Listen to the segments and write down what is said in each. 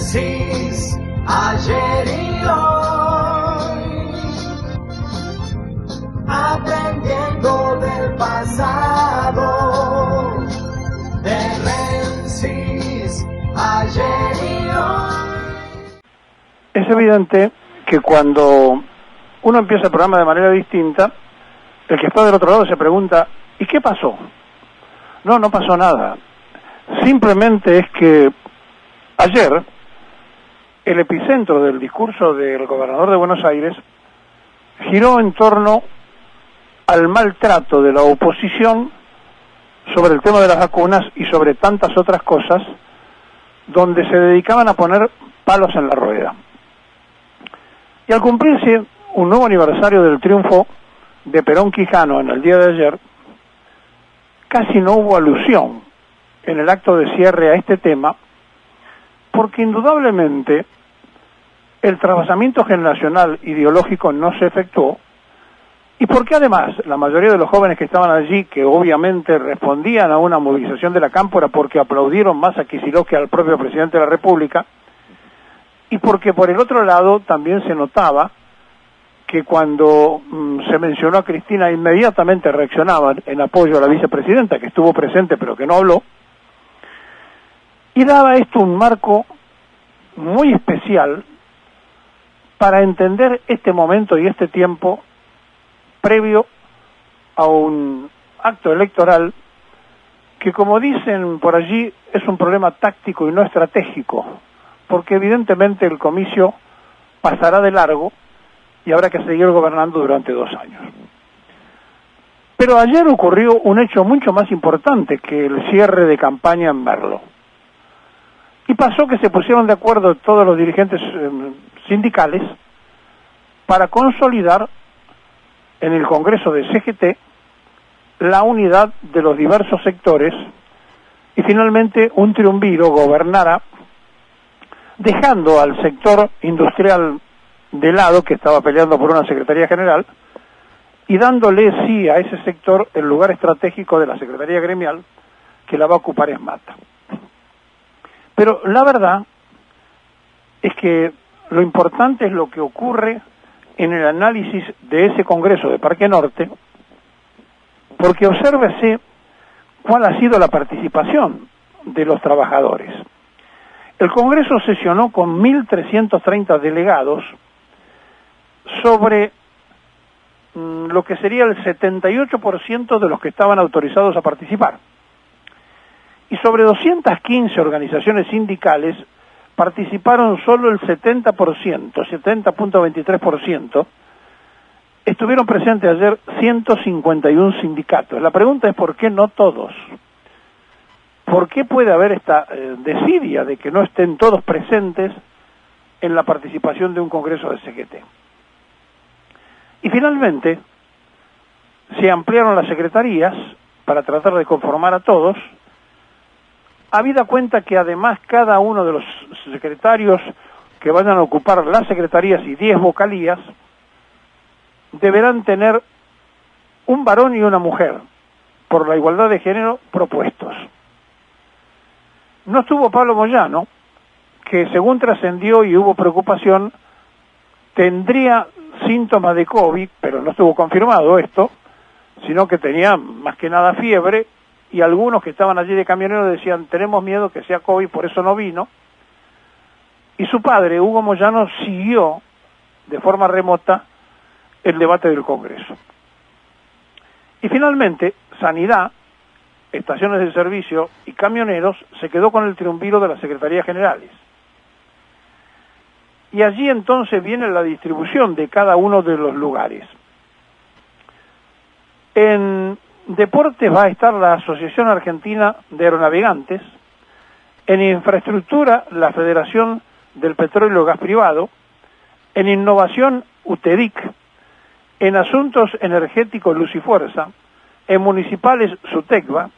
Menzies, ayer y hoy, aprendiendo del pasado. De Menzies, ayer y hoy. Es evidente que cuando uno empieza el programa de manera distinta, el que está del otro lado se pregunta, ¿y qué pasó? No pasó nada. Simplemente es que ayer el epicentro del discurso del gobernador de Buenos Aires giró en torno al maltrato de la oposición sobre el tema de las vacunas y sobre tantas otras cosas, donde se dedicaban a poner palos en la rueda. Y al cumplirse un nuevo aniversario del triunfo de Perón Quijano en el día de ayer, casi no hubo alusión en el acto de cierre a este tema, porque indudablemente el trasvasamiento generacional ideológico no se efectuó, y porque además la mayoría de los jóvenes que estaban allí, que obviamente respondían a una movilización de la cámpora porque aplaudieron más a Kicillof que al propio presidente de la República, y porque por el otro lado también se notaba que cuando se mencionó a Cristina inmediatamente reaccionaban en apoyo a la vicepresidenta, que estuvo presente pero que no habló, y daba esto un marco muy especial para entender este momento y este tiempo previo a un acto electoral que, como dicen por allí, es un problema táctico y no estratégico, porque evidentemente el comicio pasará de largo y habrá que seguir gobernando durante 2 años. Pero ayer ocurrió un hecho mucho más importante que el cierre de campaña en Merlo. Y pasó que se pusieron de acuerdo todos los dirigentes sindicales para consolidar en el Congreso de CGT la unidad de los diversos sectores y finalmente un triunviro gobernará dejando al sector industrial de lado, que estaba peleando por una Secretaría General, y dándole sí a ese sector el lugar estratégico de la Secretaría Gremial, que la va a ocupar Esmata. Pero la verdad es que lo importante es lo que ocurre en el análisis de ese Congreso de Parque Norte, porque obsérvese cuál ha sido la participación de los trabajadores. El Congreso sesionó con 1.330 delegados sobre lo que sería el 78% de los que estaban autorizados a participar. Y sobre 215 organizaciones sindicales participaron solo el 70%, 70.23%. Estuvieron presentes ayer 151 sindicatos. La pregunta es ¿por qué no todos? ¿Por qué puede haber esta desidia de que no estén todos presentes en la participación de un congreso de CGT? Y finalmente se ampliaron las secretarías para tratar de conformar a todos, habida cuenta que además cada uno de los secretarios que vayan a ocupar las secretarías y 10 vocalías deberán tener un varón y una mujer por la igualdad de género propuestos. No estuvo Pablo Moyano, que según trascendió y hubo preocupación, tendría síntomas de COVID, pero no estuvo confirmado esto, sino que tenía más que nada fiebre, y algunos que estaban allí de camioneros decían, tenemos miedo que sea COVID, por eso no vino. Y su padre, Hugo Moyano, siguió de forma remota el debate del Congreso. Y finalmente, Sanidad, estaciones de servicio y camioneros se quedó con el triunviro de las Secretarías Generales. Y allí entonces viene la distribución de cada uno de los lugares. En Deportes va a estar la Asociación Argentina de Aeronavegantes, en Infraestructura la Federación del Petróleo y Gas Privado, en Innovación UTEDIC, en Asuntos Energéticos Luz y Fuerza, en Municipales SUTECBA,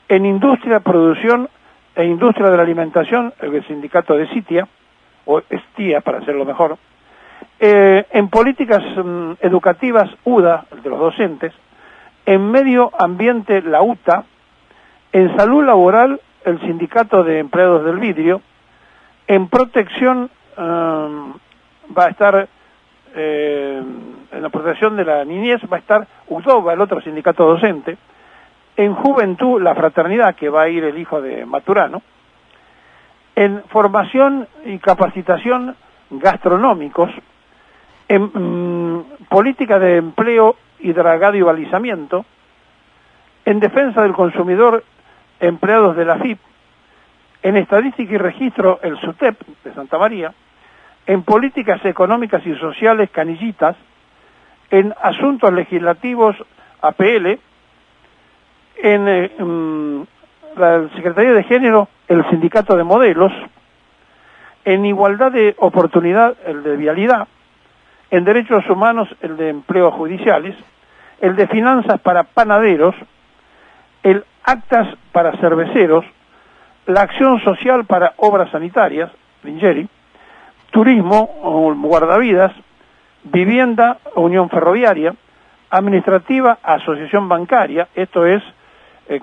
en Industria, Producción e Industria de la Alimentación, el sindicato de SITIA, o STIA para hacerlo mejor, en Políticas Educativas UDA, el de los docentes, en Medio Ambiente la UTA, en Salud Laboral el Sindicato de Empleados del Vidrio, En protección va a estar, en la protección de la niñez va a estar UTOBA, el otro sindicato docente. En juventud, la fraternidad, que va a ir el hijo de Maturano. En formación y capacitación, gastronómicos. En política de empleo y dragado y balizamiento. En defensa del consumidor, empleados de la FIP. En estadística y registro, el SUTEP de Santa María. En políticas económicas y sociales, Canillitas. En asuntos legislativos, APL. En la Secretaría de Género, el Sindicato de Modelos. En igualdad de oportunidad, el de Vialidad. En derechos humanos, el de empleos judiciales. El de finanzas para panaderos. El actas para cerveceros. La acción social para obras sanitarias, Lingeri. Turismo, guardavidas. Vivienda, Unión Ferroviaria. Administrativa, Asociación Bancaria. Esto es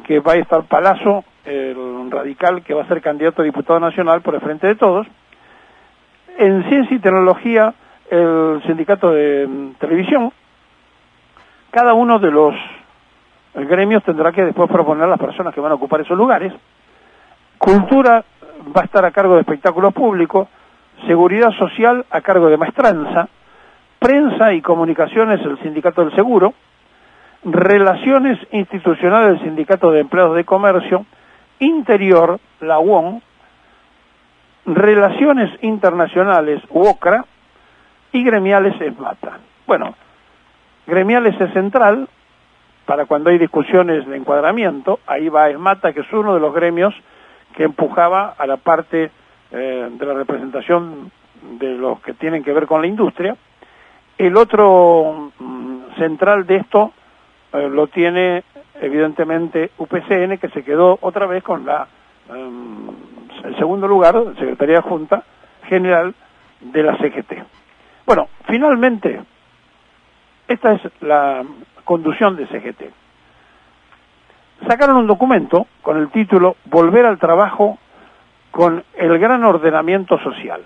que va a estar Palazzo, el radical que va a ser candidato a diputado nacional por el Frente de Todos. En Ciencia y Tecnología, el Sindicato de Televisión. Cada uno de los gremios tendrá que después proponer a las personas que van a ocupar esos lugares. Cultura va a estar a cargo de espectáculos públicos. Seguridad Social a cargo de Maestranza. Prensa y Comunicaciones, el Sindicato del Seguro. Relaciones Institucionales, el Sindicato de Empleados de Comercio. Interior, la UON. Relaciones Internacionales, UOCRA. Y gremiales, ESMATA. Bueno, gremiales es central, para cuando hay discusiones de encuadramiento. Ahí va ESMATA, que es uno de los gremios que empujaba a la parte de la representación de los que tienen que ver con la industria. El otro central de esto lo tiene evidentemente UPCN, que se quedó otra vez con el segundo lugar, Secretaría Junta General de la CGT. Bueno, finalmente, esta es la conducción de CGT. Sacaron un documento con el título Volver al trabajo con el gran ordenamiento social.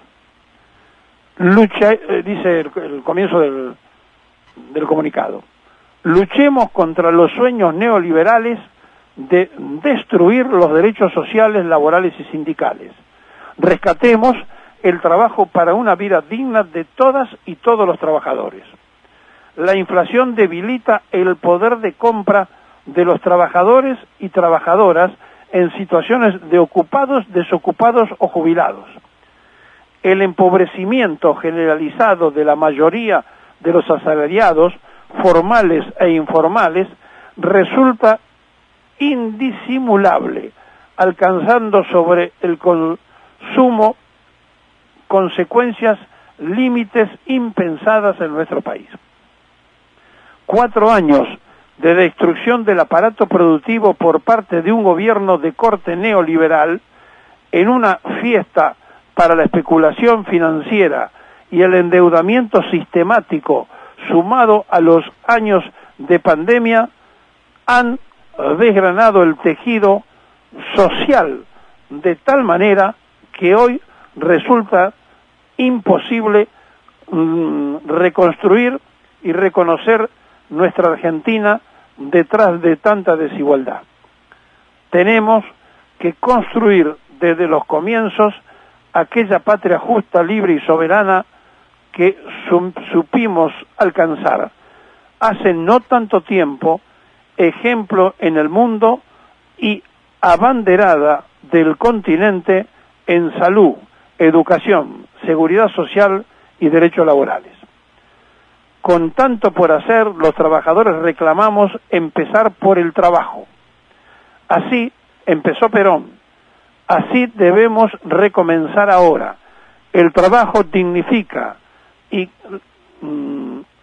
Lucha, dice el comienzo del comunicado. Luchemos contra los sueños neoliberales de destruir los derechos sociales, laborales y sindicales. Rescatemos el trabajo para una vida digna de todas y todos los trabajadores. La inflación debilita el poder de compra de los trabajadores y trabajadoras en situaciones de ocupados, desocupados o jubilados. El empobrecimiento generalizado de la mayoría de los asalariados, formales e informales, resulta indisimulable, alcanzando sobre el consumo consecuencias, límites impensadas en nuestro país. 4 años de destrucción del aparato productivo por parte de un gobierno de corte neoliberal en una fiesta para la especulación financiera y el endeudamiento sistemático sumado a los años de pandemia han desgranado el tejido social de tal manera que hoy resulta imposible reconstruir y reconocer nuestra Argentina detrás de tanta desigualdad. Tenemos que construir desde los comienzos aquella patria justa, libre y soberana que supimos alcanzar hace no tanto tiempo, ejemplo en el mundo y abanderada del continente en salud, educación, seguridad social y derechos laborales. Con tanto por hacer, los trabajadores reclamamos empezar por el trabajo. Así empezó Perón. Así debemos recomenzar ahora. El trabajo dignifica y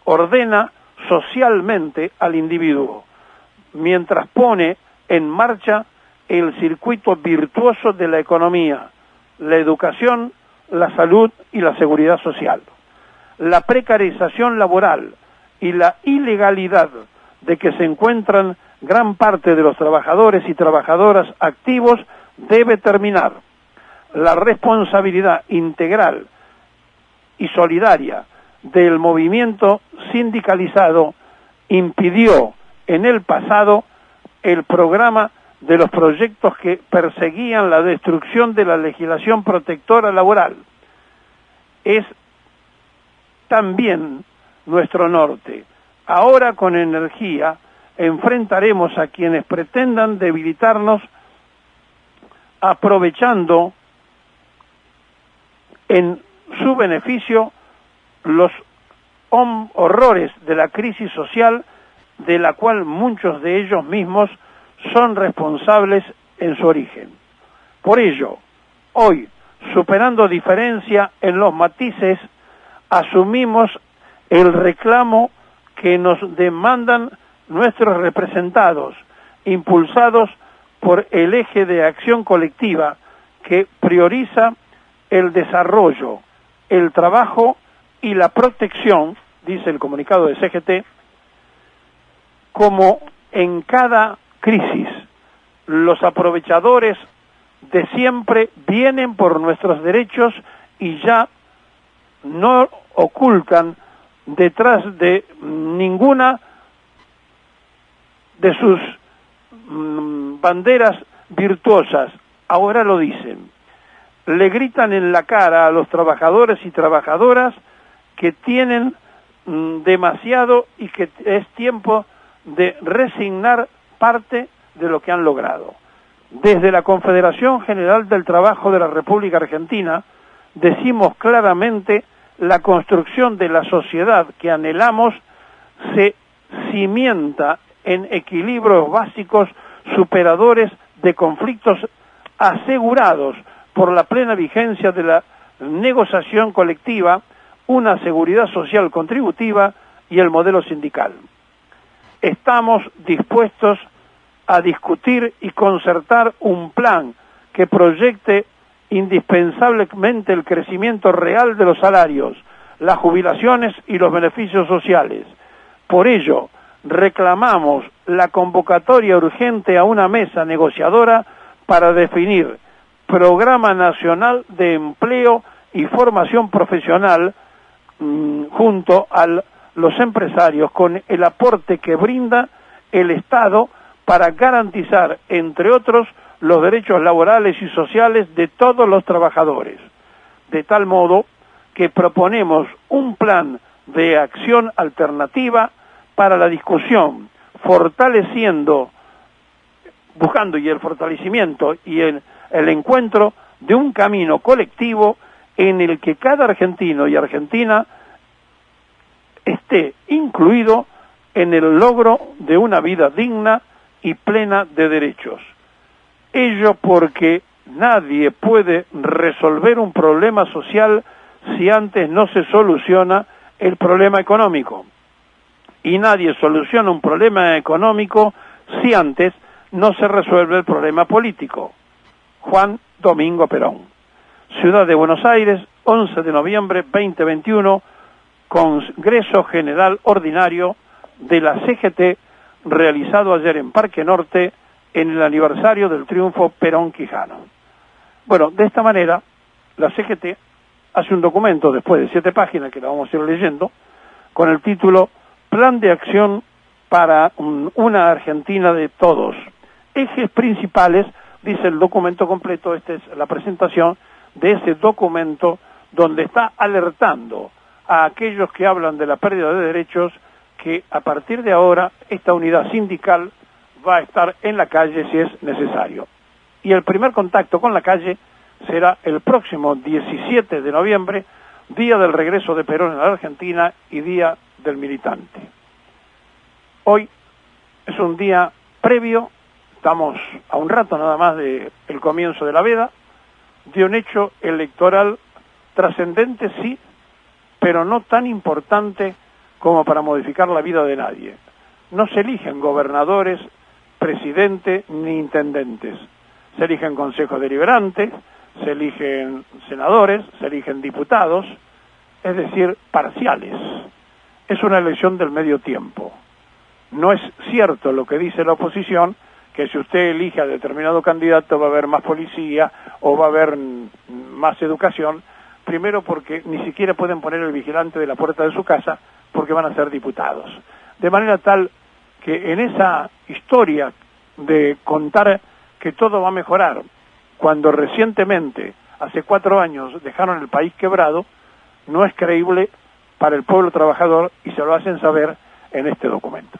ordena socialmente al individuo, mientras pone en marcha el circuito virtuoso de la economía, la educación, la salud y la seguridad social. La precarización laboral y la ilegalidad de que se encuentran gran parte de los trabajadores y trabajadoras activos debe terminar. la responsabilidad integral y solidaria del movimiento sindicalizado impidió en el pasado el programa de los proyectos que perseguían la destrucción de la legislación protectora laboral. Es también nuestro norte. Ahora con energía enfrentaremos a quienes pretendan debilitarnos aprovechando en su beneficio los horrores de la crisis social de la cual muchos de ellos mismos son responsables en su origen. Por ello, hoy, superando diferencia en los matices, asumimos el reclamo que nos demandan nuestros representados, impulsados por el eje de acción colectiva que prioriza el desarrollo, el trabajo y la protección, dice el comunicado de CGT, como en cada crisis los aprovechadores de siempre vienen por nuestros derechos y ya no ocultan detrás de ninguna de sus banderas virtuosas. Ahora lo dicen. Le gritan en la cara a los trabajadores y trabajadoras que tienen demasiado y que es tiempo de resignar parte de lo que han logrado. Desde la Confederación General del Trabajo de la República Argentina decimos claramente: la construcción de la sociedad que anhelamos se cimienta en equilibrios básicos superadores de conflictos asegurados por la plena vigencia de la negociación colectiva, una seguridad social contributiva y el modelo sindical. Estamos dispuestos a discutir y concertar un plan que proyecte indispensablemente el crecimiento real de los salarios, las jubilaciones y los beneficios sociales. Por ello, reclamamos la convocatoria urgente a una mesa negociadora para definir Programa Nacional de Empleo y Formación Profesional junto a los empresarios, con el aporte que brinda el Estado para garantizar, entre otros, los derechos laborales y sociales de todos los trabajadores. De tal modo que proponemos un plan de acción alternativa para la discusión, buscando y el fortalecimiento y el encuentro de un camino colectivo en el que cada argentino y argentina esté incluido en el logro de una vida digna y plena de derechos. Ello porque nadie puede resolver un problema social si antes no se soluciona el problema económico. Y nadie soluciona un problema económico si antes no se resuelve el problema político. Juan Domingo Perón. Ciudad de Buenos Aires, 11 de noviembre 2021, Congreso General Ordinario de la CGT, realizado ayer en Parque Norte, en el aniversario del triunfo Perón-Quijano. Bueno, de esta manera, la CGT hace un documento, después de 7 páginas, que la vamos a ir leyendo, con el título Plan de Acción para una Argentina de Todos. Ejes principales, dice el documento completo. Esta es la presentación de ese documento donde está alertando a aquellos que hablan de la pérdida de derechos que a partir de ahora esta unidad sindical va a estar en la calle si es necesario. Y el primer contacto con la calle será el próximo 17 de noviembre, día del regreso de Perón en la Argentina y día del militante. Hoy es un día previo, estamos a un rato nada más del comienzo de la veda, de un hecho electoral trascendente, sí, pero no tan importante como para modificar la vida de nadie. No se eligen gobernadores, presidentes ni intendentes. Se eligen consejos deliberantes, se eligen senadores, se eligen diputados, es decir, parciales. Es una elección del medio tiempo. No es cierto lo que dice la oposición, que si usted elige a determinado candidato va a haber más policía o va a haber más educación, primero porque ni siquiera pueden poner el vigilante de la puerta de su casa porque van a ser diputados. De manera tal que en esa historia de contar que todo va a mejorar, cuando recientemente, hace 4 años, dejaron el país quebrado, no es creíble para el pueblo trabajador y se lo hacen saber en este documento.